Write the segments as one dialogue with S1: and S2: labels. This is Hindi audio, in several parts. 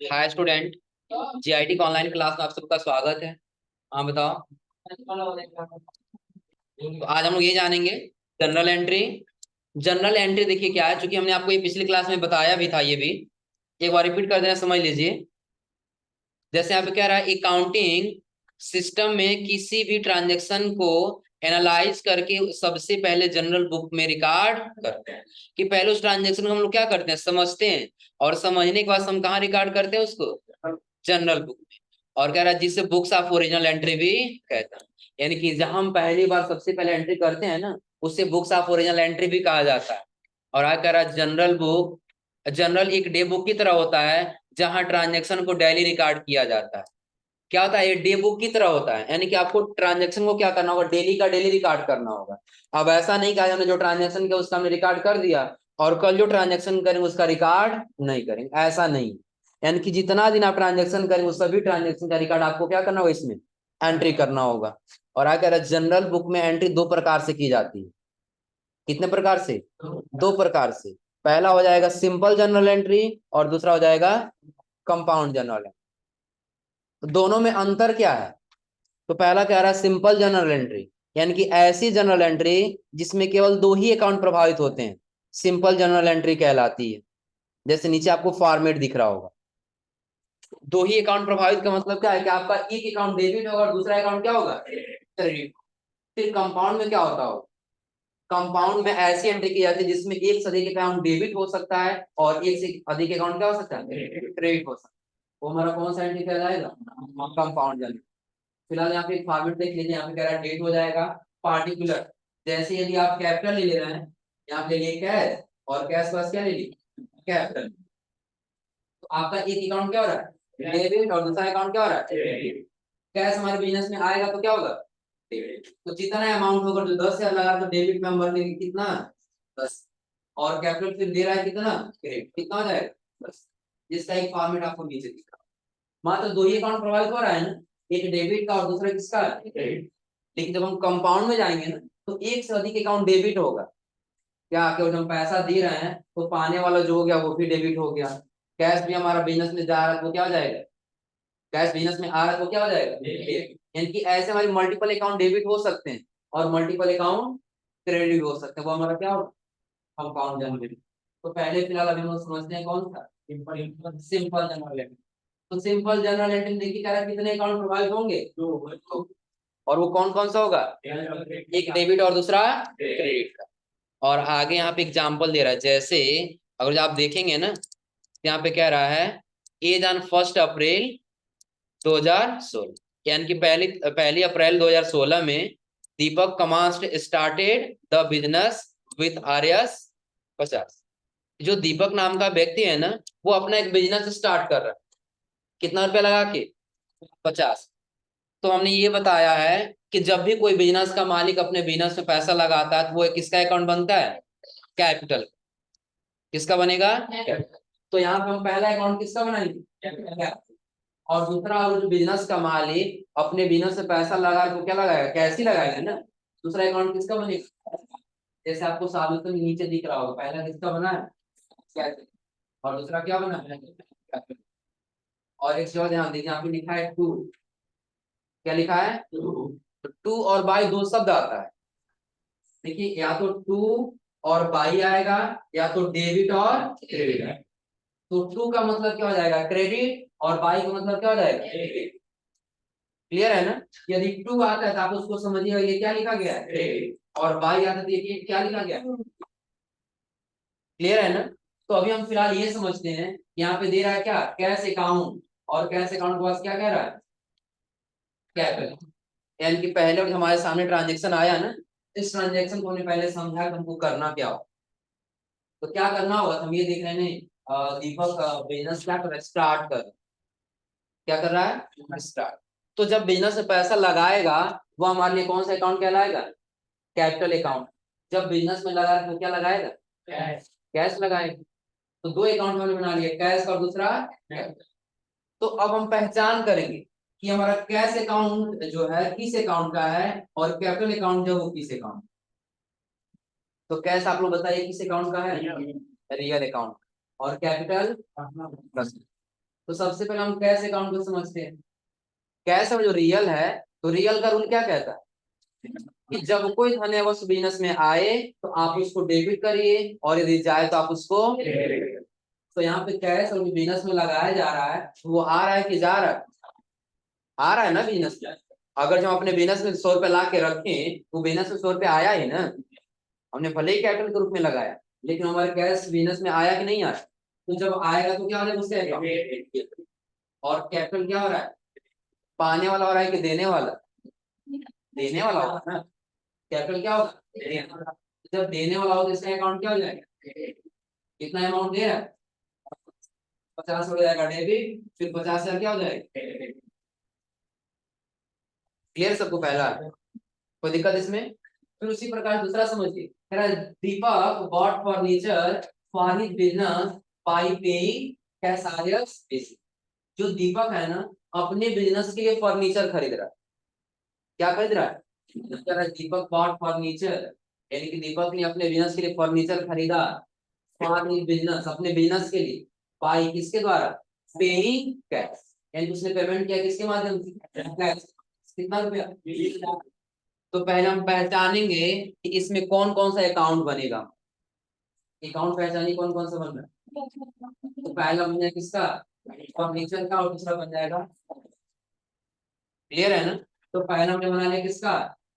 S1: Hi student. जीआईटी का ऑनलाइन क्लास में आप सबका स्वागत है। हाँ बताओ। तो आज हम लोग ये जानेंगे जनरल एंट्री। जनरल एंट्री देखिए क्या है, क्योंकि हमने आपको ये पिछली क्लास में बताया भी था। ये भी एक बार रिपीट कर देना, समझ लीजिए। जैसे यहाँ पे कह रहा है अकाउंटिंग सिस्टम में किसी भी ट्रांजेक्शन को एनालाइज करके सबसे पहले जनरल बुक में रिकॉर्ड करते हैं। कि पहले उस ट्रांजेक्शन को हम लोग क्या करते हैं, समझते हैं, और समझने के बाद हम कहाँ रिकॉर्ड करते हैं उसको, जनरल बुक में। और कह रहा है जिसे बुक्स ऑफ ओरिजिनल एंट्री भी कहते हैं। यानी कि जहां हम पहली बार सबसे पहले एंट्री करते हैं ना, उससे बुक्स ऑफ ओरिजिनल एंट्री भी कहा जाता है। और आगे कह रहा है जनरल बुक, जनरल एक डे बुक की तरह होता है जहां ट्रांजेक्शन को डेली रिकॉर्ड किया जाता है। क्या होता है, ये डे बुक की तरह होता है, यानी कि आपको ट्रांजेक्शन को क्या करना होगा, डेली का डेली रिकॉर्ड करना होगा। अब ऐसा नहीं कहा हमने जो ट्रांजेक्शन किया उसका हमने रिकॉर्ड कर दिया और कल जो ट्रांजेक्शन करेंगे उसका रिकॉर्ड नहीं करेंगे, ऐसा नहीं। यानी कि जितना दिन आप ट्रांजेक्शन करेंगे उस सभी ट्रांजेक्शन का रिकॉर्ड आपको क्या करना होगा, इसमें एंट्री करना होगा। और आगे जनरल बुक में एंट्री दो प्रकार से की जाती है। कितने प्रकार से, दो प्रकार से। पहला हो जाएगा सिंपल जनरल एंट्री और दूसरा हो जाएगा कंपाउंड जनरल। तो दोनों में अंतर क्या है। तो पहला कह रहा है सिंपल जनरल एंट्री, यानी कि ऐसी जनरल एंट्री जिसमें केवल दो ही अकाउंट प्रभावित होते हैं, सिंपल जनरल एंट्री कहलाती है। जैसे नीचे आपको फॉर्मेट दिख रहा होगा। दो ही अकाउंट प्रभावित का मतलब क्या है कि आपका एक अकाउंट डेबिट होगा और दूसरा अकाउंट क्या होगा, क्रेडिट। फिर कंपाउंड में क्या होता होगा, कंपाउंड में ऐसी एंट्री की जाती है जिसमें एक से अधिक अकाउंट डेबिट हो सकता है और एक से अधिक अकाउंट क्या हो सकता है, क्रेडिट हो सकता है। वो हमारा कौन सा एंट्री कहलाएगा, कंपाउंड जनरल। फिलहाल यहाँ पे एक फॉर्मेट देख लीजिए, यहाँ पे कह रहा है डेट हो जाएगा पार्टिकुलर। जैसे यदि आप कैपिटल ले रहे हैं, यहाँ पे लिए कैश, और कैश पास क्या ले ली, कैपिटल। तो आपका एक अकाउंट क्या हो रहा है, डेबिट, और दूसरा अकाउंट क्या हो रहा है, कैश हमारे बिजनेस में आएगा तो क्या होगा, डेबिट। तो जितना अमाउंट होगा, जो 10,000 लगा तो डेबिट में हम भर देंगे कितना, 10। और कैपिटल फिर दे रहा है कितना, क्रेडिट, कितना हो जाएगा, 10। जिसका एक फॉर्मेट आपको नीचे दिख रहा है। मात्र दो ही अकाउंट प्रोवाइड हो रहा है ना, एक डेबिट का और दूसरा किसका, क्रेडिट। लेकिन जब हम कंपाउंड में जाएंगे ना, तो एक से अधिक अकाउंट डेबिट होगा। क्या कि जब हम पैसा दे रहे हैं तो पाने वाला जो हो गया वो भी डेबिट हो गया। कैश भी हमारा बिजनेस में जा रहा है तो क्या हो जाएगा, कैश बिजनेस में आ रहा है तो क्या हो जाएगा, डेबिट। यानी कि ऐसे हमारे मल्टीपल अकाउंट डेबिट हो सकते हैं और मल्टीपल अकाउंट क्रेडिट हो सकते हैं, वो हमारा क्या होगा, कंपाउंड जनरल। तो पहले फिलहाल अभी हम लोग समझते हैं कौन सा, सिंपल जनरल। तो सिंपल जनरल एंट्री देखिए कह रहा है कितने अकाउंट प्रोवाइड होंगे, दो। और वो कौन कौन सा होगा, एक डेबिट और दूसरा क्रेडिट का। और आगे यहाँ पे एग्जांपल दे रहा है, जैसे अगर आप देखेंगे ना, यहाँ पे कह रहा है एज ऑन 1 अप्रैल 2016, यानी कि पहली अप्रैल 2016 में Deepak commenced started the business with RS 50। जो दीपक नाम का व्यक्ति है ना, वो अपना एक बिजनेस स्टार्ट कर रहा है, कितना रुपया लगा के, 50। तो हमने ये बताया है कि जब भी कोई बिजनेस का मालिक अपने बिजनेस में पैसा लगाता है तो वो किसका अकाउंट बनता है, कैपिटल। किसका बनेगा, कैपिटल। तो यहाँ पे हम पहला अकाउंट किसका बनाएंगे, कैपिटल। और दूसरा, अगर जो बिजनेस का मालिक अपने बिजनेस में पैसा लगा तो क्या लगाएगा, कैश ही लगाएगा ना। दूसरा अकाउंट किसका बनेगा, जैसे आपको साबित में नीचे दिख रहा होगा, पहला किसका बना है, कैश, और दूसरा क्या बना है, कैपिटल। और एक चीज ध्यान दीजिए, यहाँ पे लिखा है टू। क्या लिखा है, तो टू और बाई दो शब्द आता है। देखिए या तो टू और बाई आएगा, या तो डेबिट और क्रेडिट आएगा। तो टू का मतलब क्या हो जाएगा, क्रेडिट, और बाई का मतलब क्या हो जाएगा, क्रेडिट। क्लियर है ना। यदि टू आता है तो आप उसको समझिएगा ये क्या लिखा गया है, क्रेडिट, और बाई आता है तो ये क्या लिखा गया है। क्लियर है ना। तो अभी हम फिलहाल ये समझते हैं, यहाँ पे दे रहा है क्या, कैश अकाउंट, और कैश अकाउंट के पास क्या कह रहा है, कैपिटल। यानी कि पहले हमारे सामने ट्रांजेक्शन आया ना, इस ट्रांजेक्शन को हमने पहले समझा कि हमको करना क्या हो। तो क्या करना होगा, हम ये देख रहे हैं दीपक बिजनेस क्या कर रहा है, स्टार्ट कर, क्या कर रहा है, स्टार्ट। तो जब बिजनेस में पैसा लगाएगा वो हमारे लिए कौन सा अकाउंट कहलाएगा, कैपिटल अकाउंट। जब बिजनेस में लगा तो क्या लगाएगा, कैश, कैश लगाएगा। तो दो अकाउंट हमने बना लिया, कैश और दूसरा कैपिटल। तो अब हम पहचान करेंगे कि हमारा कैश अकाउंट जो है किस अकाउंट का है, और कैपिटल अकाउंट जो है वो किस अकाउंट। तो कैश आप लोग बताइए किस अकाउंट का है, रियल अकाउंट, और कैपिटल, तो सबसे पहले हम कैश अकाउंट को समझते हैं। कैश जो रियल है, तो रियल का रूल क्या कहता है कि जब कोई धन या वस्तु बिजनेस में आए तो आप उसको डेबिट करिए, और यदि जाए तो आप उसको। तो यहाँ पे कैश और बिजनेस में लगाया जा रहा है, वो आ रहा है कि जा रहा है? आ रहा है ना बिजनेस में। अगर जो हम अपने बिजनेस में 100 रुपए ला के रखें, वो बिजनेस में 100 रुपए आया ही ना। हमने भले ही कैपिटल के रूप में लगाया, लेकिन हमारे कैश बिजनेस में आया कि नहीं आया? तो जब आएगा तो क्या हो जाएगा उससे अकाउंट। और कैपिटल क्या हो रहा है? पाने वाला हो रहा है कि देने वाला? देने वाला होगा ना। कैपिटल क्या होगा? देने वाला। जब देने वाला हो तो इसका अकाउंट क्या हो जाएगा? कितना अमाउंट दे रहा है? 50 हो जाएगा डेबिट, फिर 50,000 क्या हो जाएगा? क्लियर सबको? पहला कोई दिक्कत इसमें? फिर उसी प्रकार दूसरा समझिए, कह रहा है Deepak bought furniture for his business by paying cashiers fees. जो दीपक है ना, अपने बिजनेस के लिए फर्नीचर खरीद रहा है। क्या खरीद रहा है? कह रहा है दीपक बॉट फर्नीचर, यानी कि दीपक ने अपने बिजनेस के लिए फर्नीचर खरीदा। फॉर हिज बिजनेस, अपने बिजनेस के लिए। बाय किसके द्वारा? पेइंग कैश, यानी कि उसने पेमेंट किया किसके माध्यम से? कैश। कितना रुपया? 20,00,000। तो पहले हम पहचानेंगे कि इसमें कौन कौन सा अकाउंट बनेगा। अकाउंट पहचानिए कौन कौन सा बन रहा है। तो पहला बन जाएगा किसका? फर्नीचर का, और दूसरा बन जाएगा। क्लियर है ना? तो पहला हमने बना लिया किसका?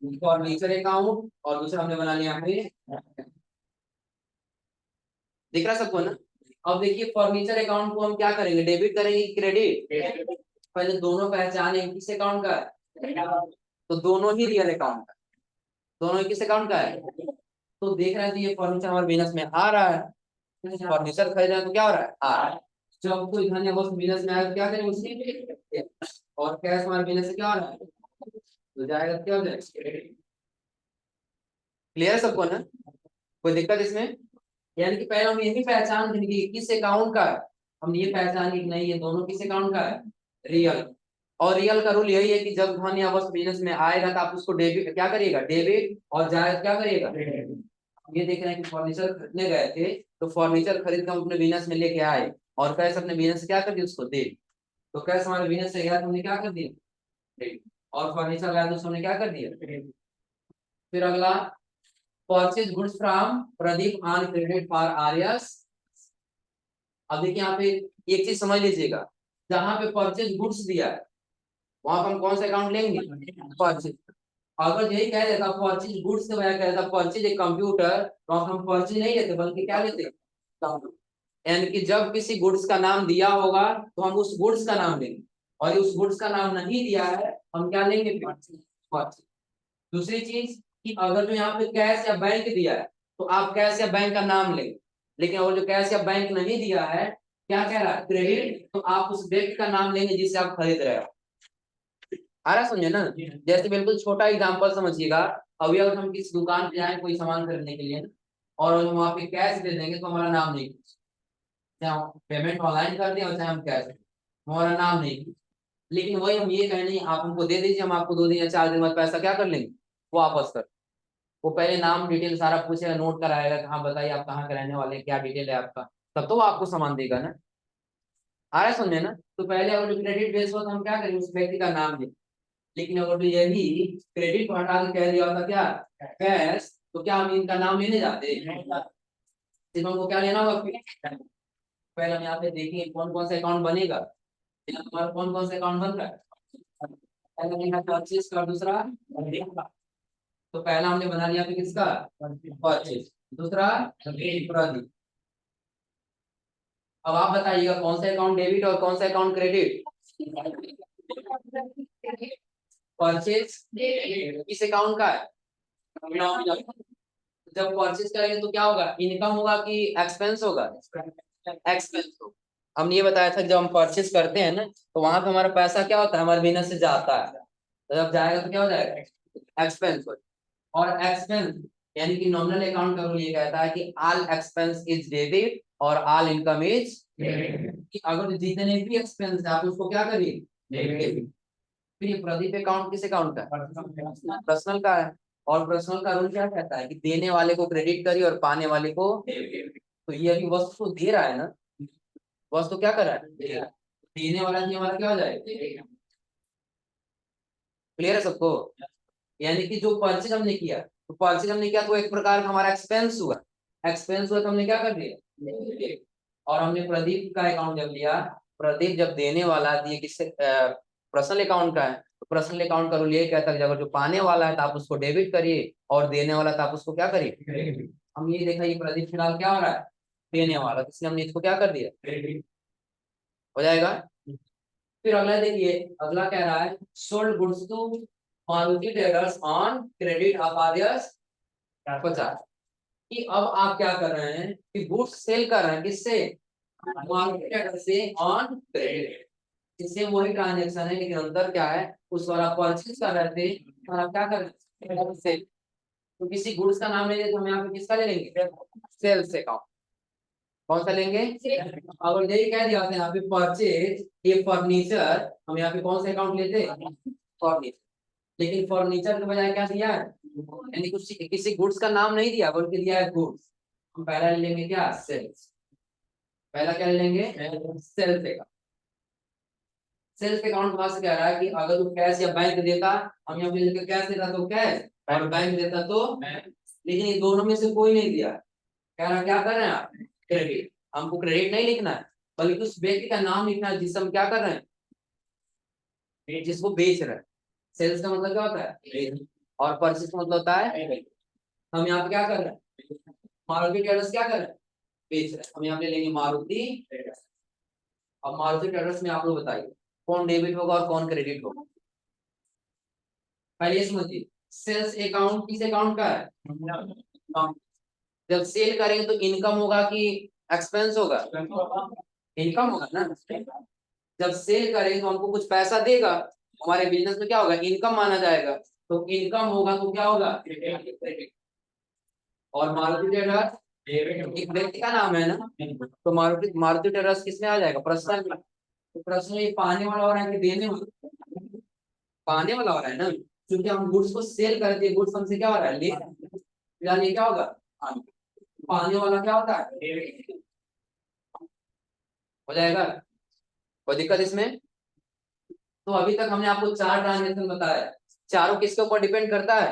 S1: फर्नीचर अकाउंट, और दूसरा हमने बना लिया हमने। दिख रहा सबको ना? अब देखिए फर्नीचर अकाउंट को हम क्या करेंगे, डेबिट करेंगे क्रेडिट? पहले दोनों पहचाने किस अकाउंट का है। तो दोनों ही रियल अकाउंट का। दोनों ही किस अकाउंट का है? तो देख रहे हैं, तो ये फर्नीचर हमारे बिजनेस में आ रहा है। फर्नीचर खरीद रहे हैं तो क्या हो रहा है? आ रहा है। जब कोई धन या वस्तु बिजनेस में आएगा तो क्या करेंगे उसकी। और कैश हमारे बिजनेस से क्या हो रहा है? तो जाएगा क्या हो जाएगा? क्लियर सबको ना? कोई दिक्कत इसमें? यानी कि पहले हम यही पहचान देंगे कि किस अकाउंट का है। हम ये पहचान कि नहीं, ये दोनों किस अकाउंट का है? रियल। और रियल का रूल यही है कि जब धन या वस्तु बिजनेस में आएगा तो आप उसको डेबिट क्या करिएगा? डेबिट। और जायज क्या करिएगा? ये देख रहे हैं कि फर्नीचर खरीदने गए थे, तो फर्नीचर खरीद कर हम अपने बिजनेस में लेके आए, और कैश अपने बिजनेस से क्या कर दिया? उसको दे। तो कैश हमारे बिजनेस से गया तो हमने क्या कर दिया? दे। और फर्नीचर लाया तो उसने क्या कर दिया? फिर अगला, purchase goods from Pradeep on credit for RS. अब देखिए यहाँ पे एक चीज समझ लीजिएगा, जहां पे परचेज गुड्स दिया है वहां पर हम कौन सा अकाउंट लेंगे? परचेज। अगर यही कह देता परचेज गुड्स के बजाय कह देता परचेज एक कंप्यूटर, तो हम परचेज नहीं लेते बल्कि क्या लेते? यानी कि जब किसी गुड्स का नाम दिया होगा तो हम उस गुड्स का नाम लेंगे, और उस गुड्स का नाम नहीं दिया है हम क्या लेंगे? परचेज। दूसरी चीज कि अगर जो यहाँ पे कैश या बैंक दिया है तो आप कैश या बैंक का नाम लेंगे, लेकिन अगर जो कैश या बैंक नहीं दिया है, क्या कह रहा है? क्रेडिट, तो आप उस व्यक्ति का नाम लेंगे जिससे आप खरीद रहे हो। आ रहा समझे ना? जैसे बिल्कुल छोटा एग्जांपल समझिएगा, अभी अगर हम किसी दुकान पे जाए कोई सामान खरीदने के लिए, और हम वहाँ पे कैश दे देंगे तो हमारा नाम नहीं, चाहे हम पेमेंट ऑनलाइन कर दें और चाहे हम कैश, हमारा नाम नहीं। लेकिन वही हम ये कहें नहीं आप हमको दे दीजिए, हम आपको 2 दिन या 4 दिन बाद पैसा क्या कर लेंगे? वापस कर। वो पहले नाम डिटेल सारा पूछेगा, नोट कराएगा कि हाँ बताइए आप कहाँ के रहने वाले हैं, क्या डिटेल है आपका, तब तो वो आपको सामान देगा ना। आ रहा है समझे ना? तो पहले अगर जो क्रेडिट बेस हो तो हम क्या करें? उस व्यक्ति का नाम दें। लेकिन अगर तो यही क्रेडिट को हटा के कह दिया होता क्या? कैश, तो क्या हम इनका नाम लेने जाते? सिर्फ हमको क्या लेना होगा? पहले हम यहाँ पे देखिए कौन कौन सा अकाउंट बनेगा। हमारा कौन कौन सा अकाउंट बन रहा है? पहला परचेज का, दूसरा। तो पहला हमने बना लिया फिर किसका? परचेज। दूसरा प्रदीप। अब आप बताइएगा कौन सा अकाउंट डेबिट और कौन सा अकाउंट क्रेडिट? परचेज किस अकाउंट का है? नॉमिनल। जब परचेज करेंगे तो क्या होगा? इनकम होगा कि एक्सपेंस होगा? एक्सपेंस होगा। हमने ये बताया था जब हम परचेज करते हैं ना, तो वहां पे हमारा पैसा क्या होता है? हमारे बिजनेस से जाता है, तो जब जाएगा तो क्या हो जाएगा? एक्सपेंस हो। और एक्सपेंस यानी कि नॉमिनल अकाउंट का रूल ये कहता है कि ऑल एक्सपेंस इज डेबिट और ऑल इनकम इज क्रेडिट। कि अगर जितने भी एक्सपेंस है आप उसको क्या करिए? डेबिट। फिर ये प्रदीप अकाउंट किस अकाउंट का है? पर्सनल का है। और पर्सनल का रूल क्या कहता है कि देने वाले को क्रेडिट करिए और पाने वाले को डेबिट। तो ये अभी वस्तु को दे रहा है ना, वस्तु क्या कर रहा है? दे रहा है। देने वाला नहीं हमारा क्या हो जाएगा। क्लियर है सबको। यानी कि जो परचेज हमने किया, तो परचेज हमने किया तो एक प्रकार का हमारा एक्सपेंस हुआ। एक्सपेंस हुआ तो हमने क्या कर दिया, और हमने प्रदीप का अकाउंट जब लिया, प्रदीप जब देने वाला दिए किससे, पर्सनल अकाउंट का है, तो पर्सनल अकाउंट का रूल ये कहता है कि अगर जो पाने वाला है तो आप उसको डेबिट करिए, और देने वाला तो आप उसको क्या करिए। हम ये देखा ये प्रदीप फिलहाल क्या हो रहा है, देने वाला, इसलिए हमने इसको क्या कर दिया, हो जाएगा। फिर अगला देखिए, अगला कह रहा है sold goods to Maruti traders on credit of RS 50, कि अब आप क्या कर रहे हैं कि गुड्स सेल कर रहे हैं किससे, मारुति ट्रेडर्स से ऑन क्रेडिट। इससे वही ट्रांजेक्शन है, लेकिन अंतर क्या है, उस बार आप परचेज कर रहे थे और आप क्या कर रहे हैं, सेल। तो किसी गुड्स का नाम ले लेते, हम यहाँ पे किसका ले लेंगे, सेल्स अकाउंट। कौन सा लेंगे, अगर यही कह दिया होता है यहाँ पे परचेज ये फर्नीचर, हम यहाँ पे कौन सा अकाउंट लेते, फर्नीचर। लेकिन फर्नीचर के बजाय क्या दिया है, यानी कुछ किसी गुड्स का नाम नहीं दिया बल्कि दिया है गुड्स। हम पहला ले लेंगे क्या, सेल्स। पहला क्या ले लेंगे, सेल्स अकाउंट। सेल्स अकाउंट वहां से कह रहा है कि अगर तू कैश या बैंक देता, हम यहाँ पे कैश देता तो कैश, और बैंक देता तो, लेकिन ये दोनों में से कोई नहीं दिया। कह रहा क्या कर रहे हैं आप, क्रेडिट। हमको क्रेडिट नहीं लिखना है, बल्कि उस व्यक्ति का नाम लिखना है जिससे हम क्या कर रहे हैं, जिसको बेच रहे हैं। सेल्स का मतलब क्या होता है, और परचेज का मतलब होता है। हम यहाँ पे क्या कर रहे हैं, मारुति ट्रेडर्स क्या कर रहे हैं, बेच रहे हैं। हम यहाँ पे लेंगे मारुति ट्रेडर्स। अब मारुति ट्रेडर्स में आप लोग बताइए कौन डेबिट होगा और कौन क्रेडिट होगा। पहले ये समझिए, सेल्स अकाउंट किस अकाउंट का है, जब सेल करेंगे तो इनकम होगा कि एक्सपेंस होगा, इनकम होगा ना। जब सेल करेंगे तो हमको कुछ पैसा देगा, हमारे बिजनेस में क्या होगा, इनकम माना जाएगा। तो इनकम होगा तो क्या होगा, और मारुति ट्रेडर्स एक व्यक्ति का नाम है ना, तो मारुति मारुति ट्रेडर्स किसमें आ जाएगा, पर्सनल में। तो प्रश्न ये पाने वाला हो रहा है कि देने वाला, पाने वाला हो रहा है ना, क्योंकि हम गुड्स को सेल करते हैं, गुड्स हमसे क्या हो रहा है, ले रहा है। फिलहाल ये क्या होगा, पाने वाला क्या होता है, हो जाएगा। कोई दिक्कत इसमें। तो अभी तक हमने आपको चार ट्रांजेक्शन बताया, चारों किसके ऊपर डिपेंड करता है,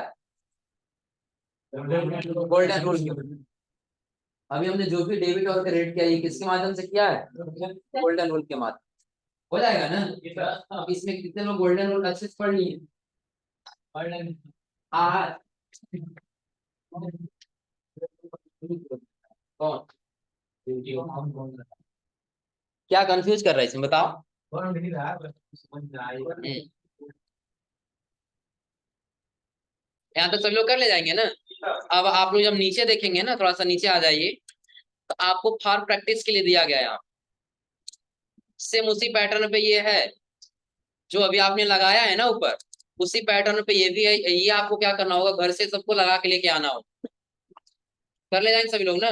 S1: गोल्डन रूल के ऊपर। अभी हमने जो भी डेबिट और क्रेडिट किया ये किसके माध्यम से किया है, गोल्डन रूल के माध्यम। हो जाएगा ना। अब इसमें कितने लोग गोल्डन रूल अच्छे से पढ़ लिए, हाँ। कौन, क्या कंफ्यूज कर रहा है इसमें बताओ। यहाँ तो सब लोग कर ले जाएंगे ना। अब आप लोग जब नीचे देखेंगे ना, थोड़ा सा नीचे आ जाइए, तो आपको फॉर प्रैक्टिस के लिए दिया गया है यहाँ। सेम उसी पैटर्न पे ये है जो अभी आपने लगाया है ना ऊपर, उसी पैटर्न पे ये भी है। ये आपको क्या करना होगा, घर से सबको लगा के लेके आना होगा। कर ले जाएंगे सभी लोग ना।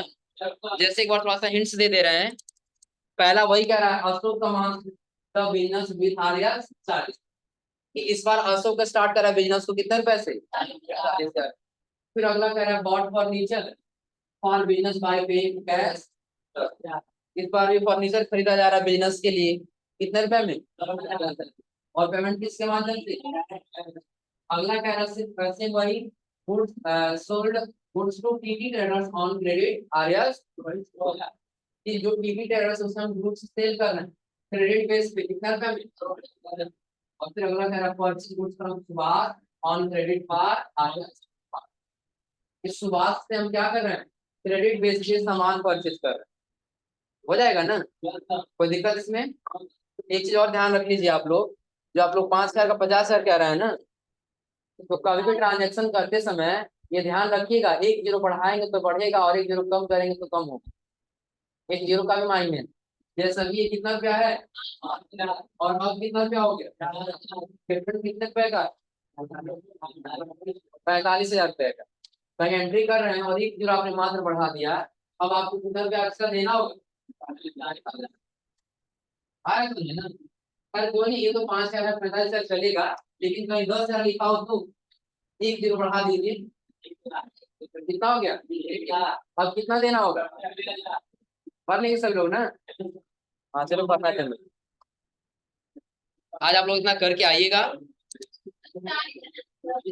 S1: जैसे एक बार थोड़ा सा हिंट्स दे दे रहे हैं। पहला वही कह रहा है, अशोक का द बिजनेस विथ आर्या 40, कि इस बार अशोक का स्टार्ट करा बिजनेस को कितने रुपए से, 40,000। फिर अगला कह रहा है bought furniture for business by paying cash. इस बार भी फर्नीचर खरीदा जा रहा है बिजनेस के लिए, कितने रुपए में, और पेमेंट किसके माध्यम से। अगला कह रहा है सिर्फ पैसे वही, goods sold goods to TT traders on credit RS, कि जो टीटी ट्रेडर्स उसमें हम गुड्स सेल कर रहे हैं क्रेडिट बेस पे, कितना रुपए में। और फिर अगला कह रहा है purchase goods from Subhash on credit for RS. इस सुभाष से हम क्या कर रहे हैं, क्रेडिट बेस पे सामान परचेज कर रहे हैं। हो जाएगा ना, कोई दिक्कत इसमें। एक चीज और ध्यान रख लीजिए आप लोग, जो आप लोग 5,000 का 50,000 कह रहे हैं ना, तो कभी भी ट्रांजेक्शन करते समय ये ध्यान रखिएगा, एक जीरो बढ़ाएंगे तो बढ़ेगा और एक जीरो कम करेंगे तो कम होगा। एक जीरो का भी मायने है। जैसे अभी ये कितना रुपया है, और अब कितना रुपया हो गया, डिफरेंस कितने रुपए का, 45,000 रुपए का। कहीं एंट्री कर रहे हैं और एक जीरो आपने मात्र बढ़ा दिया, अब आपको कितना रुपया एक्स्ट्रा देना होगा, आया समझे ना। अरे कोई नहीं, ये तो 5,000 45,000 चलेगा, लेकिन कहीं 10,000 लिखा हो तो एक जीरो बढ़ा दीजिए, कितना हो गया, अब कितना देना होगा, भर लेंगे सब लोग ना। हाँ चलो पता चलो। आज आप लोग इतना करके आइएगा।